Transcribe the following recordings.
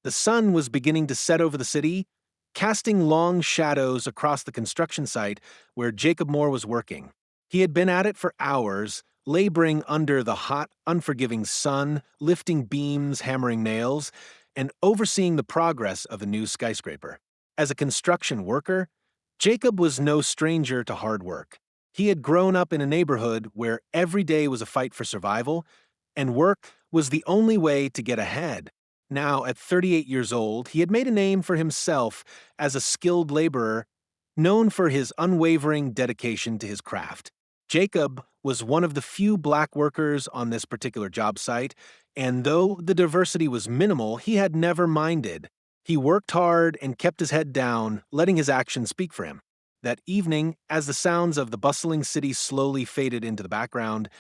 The sun was beginning to set over the city, casting long shadows across the construction site where Jacob Moore was working. He had been at it for hours, laboring under the hot, unforgiving sun, lifting beams, hammering nails, and overseeing the progress of a new skyscraper. As a construction worker, Jacob was no stranger to hard work. He had grown up in a neighborhood where every day was a fight for survival, and work was the only way to get ahead. Now, at 38 years old, he had made a name for himself as a skilled laborer, known for his unwavering dedication to his craft. Jacob was one of the few black workers on this particular job site, and though the diversity was minimal, he had never minded. He worked hard and kept his head down, letting his actions speak for him. That evening, as the sounds of the bustling city slowly faded into the background,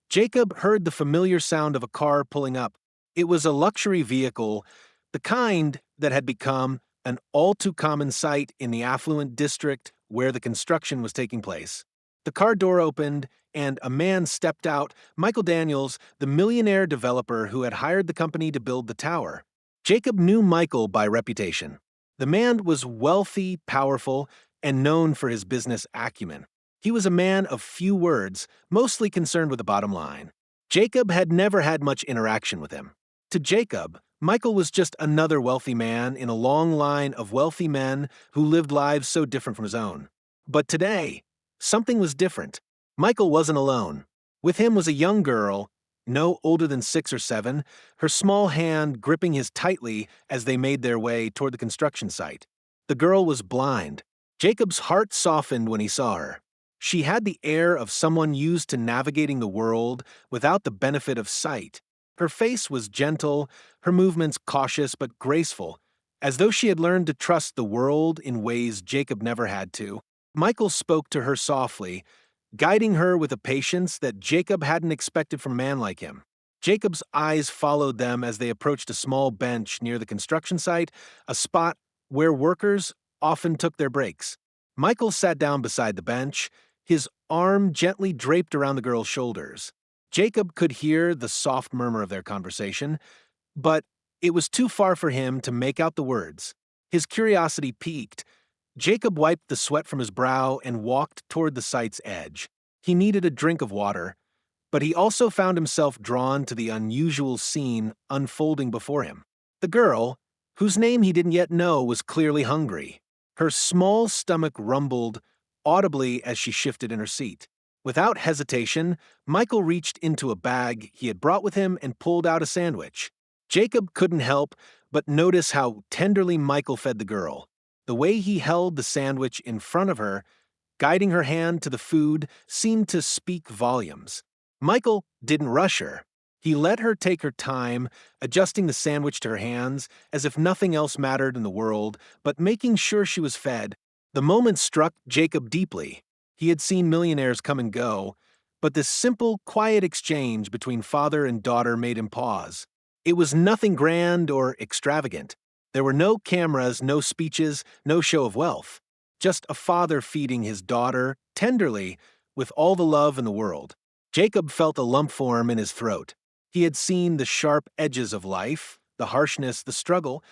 Jacob heard the familiar sound of a car pulling up. It was a luxury vehicle, the kind that had become an all-too-common sight in the affluent district where the construction was taking place. The car door opened, and a man stepped out, Michael Daniels, the millionaire developer who had hired the company to build the tower. Jacob knew Michael by reputation. The man was wealthy, powerful, and known for his business acumen. He was a man of few words, mostly concerned with the bottom line. Jacob had never had much interaction with him. To Jacob, Michael was just another wealthy man in a long line of wealthy men who lived lives so different from his own. But today, something was different. Michael wasn't alone. With him was a young girl, no older than 6 or 7, her small hand gripping his tightly as they made their way toward the construction site. The girl was blind. Jacob's heart softened when he saw her. She had the air of someone used to navigating the world without the benefit of sight. Her face was gentle, her movements cautious but graceful, as though she had learned to trust the world in ways Jacob never had to. Michael spoke to her softly, guiding her with a patience that Jacob hadn't expected from a man like him. Jacob's eyes followed them as they approached a small bench near the construction site, a spot where workers often took their breaks. Michael sat down beside the bench, his arm gently draped around the girl's shoulders. Jacob could hear the soft murmur of their conversation, but it was too far for him to make out the words. His curiosity piqued. Jacob wiped the sweat from his brow and walked toward the site's edge. He needed a drink of water, but he also found himself drawn to the unusual scene unfolding before him. The girl, whose name he didn't yet know, was clearly hungry. Her small stomach rumbled audibly as she shifted in her seat. Without hesitation, Michael reached into a bag he had brought with him and pulled out a sandwich. Jacob couldn't help but notice how tenderly Michael fed the girl. The way he held the sandwich in front of her, guiding her hand to the food, seemed to speak volumes. Michael didn't rush her. He let her take her time, adjusting the sandwich to her hands as if nothing else mattered in the world, but making sure she was fed. The moment struck Jacob deeply. He had seen millionaires come and go, but this simple, quiet exchange between father and daughter made him pause. It was nothing grand or extravagant. There were no cameras, no speeches, no show of wealth. Just a father feeding his daughter, tenderly, with all the love in the world. Jacob felt a lump form in his throat. He had seen the sharp edges of life, the harshness, the struggle,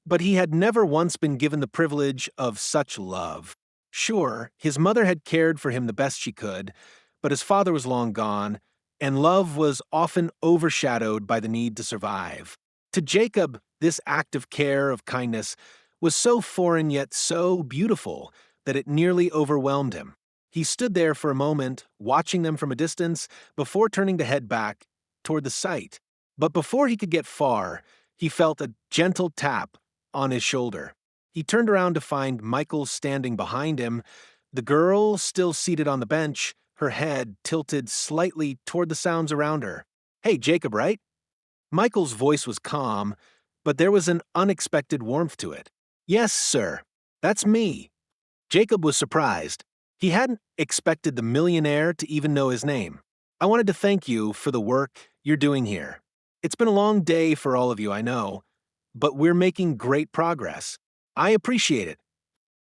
but he had never once been given the privilege of such love. Sure, his mother had cared for him the best she could, but his father was long gone, and love was often overshadowed by the need to survive. To Jacob, this act of care, of kindness, was so foreign yet so beautiful that it nearly overwhelmed him. He stood there for a moment, watching them from a distance, before turning to head back toward the site. But before he could get far, he felt a gentle tap on his shoulder. He turned around to find Michael standing behind him, the girl still seated on the bench, her head tilted slightly toward the sounds around her. "Hey, Jacob, right?" Michael's voice was calm, but there was an unexpected warmth to it. "Yes, sir. That's me." Jacob was surprised. He hadn't expected the millionaire to even know his name. "I wanted to thank you for the work you're doing here. It's been a long day for all of you, I know, but we're making great progress. I appreciate it."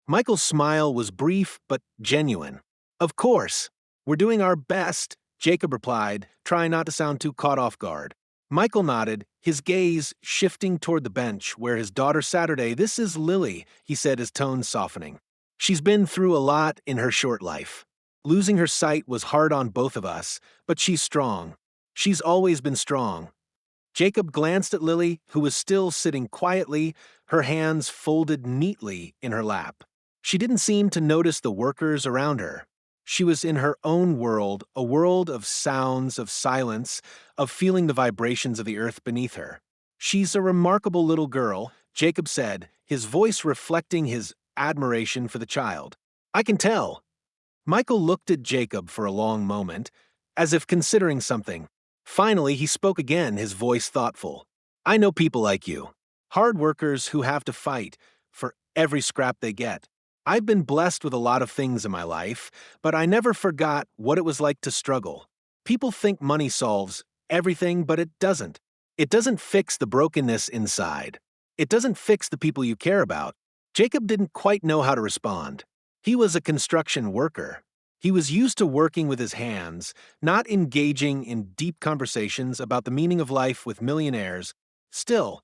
Michael's smile was brief but genuine. "Of course. We're doing our best," Jacob replied, trying not to sound too caught off guard. Michael nodded, his gaze shifting toward the bench where his daughter Saturday. "This is Lily," he said, his tone softening. "She's been through a lot in her short life. Losing her sight was hard on both of us, but she's strong. She's always been strong." Jacob glanced at Lily, who was still sitting quietly, her hands folded neatly in her lap. She didn't seem to notice the workers around her. She was in her own world, a world of sounds, of silence, of feeling the vibrations of the earth beneath her. "She's a remarkable little girl," Jacob said, his voice reflecting his admiration for the child. "I can tell." Michael looked at Jacob for a long moment, as if considering something. Finally, he spoke again, his voice thoughtful. "I know people like you. Hard workers who have to fight for every scrap they get. I've been blessed with a lot of things in my life, but I never forgot what it was like to struggle. People think money solves everything, but it doesn't. It doesn't fix the brokenness inside. It doesn't fix the people you care about." Jacob didn't quite know how to respond. He was a construction worker. He was used to working with his hands, not engaging in deep conversations about the meaning of life with millionaires. Still,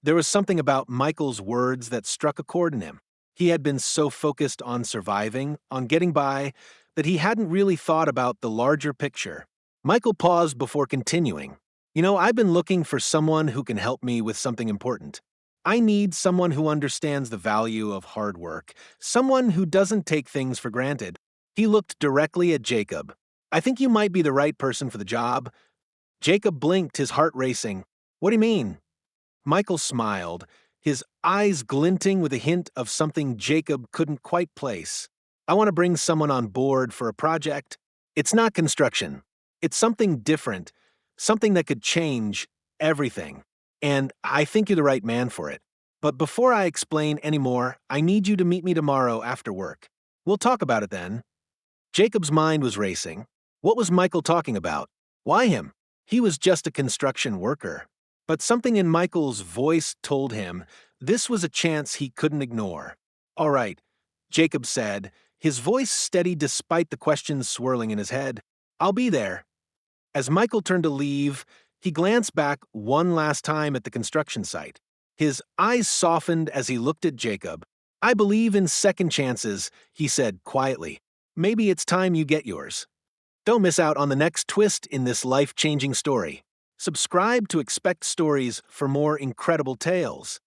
there was something about Michael's words that struck a chord in him. He had been so focused on surviving, on getting by, that he hadn't really thought about the larger picture. Michael paused before continuing. "I've been looking for someone who can help me with something important. I need someone who understands the value of hard work, someone who doesn't take things for granted." He looked directly at Jacob. "I think you might be the right person for the job." Jacob blinked, his heart racing. "What do you mean?" Michael smiled, his eyes glinting with a hint of something Jacob couldn't quite place. "I want to bring someone on board for a project. It's not construction. It's something different, something that could change everything. And I think you're the right man for it. But before I explain any more, I need you to meet me tomorrow after work. We'll talk about it then." Jacob's mind was racing. What was Michael talking about? Why him? He was just a construction worker. But something in Michael's voice told him this was a chance he couldn't ignore. "All right," Jacob said, his voice steady despite the questions swirling in his head. "I'll be there." As Michael turned to leave, he glanced back one last time at the construction site. His eyes softened as he looked at Jacob. "I believe in second chances," he said quietly. "Maybe it's time you get yours." Don't miss out on the next twist in this life-changing story. Subscribe to expect stories for more incredible tales.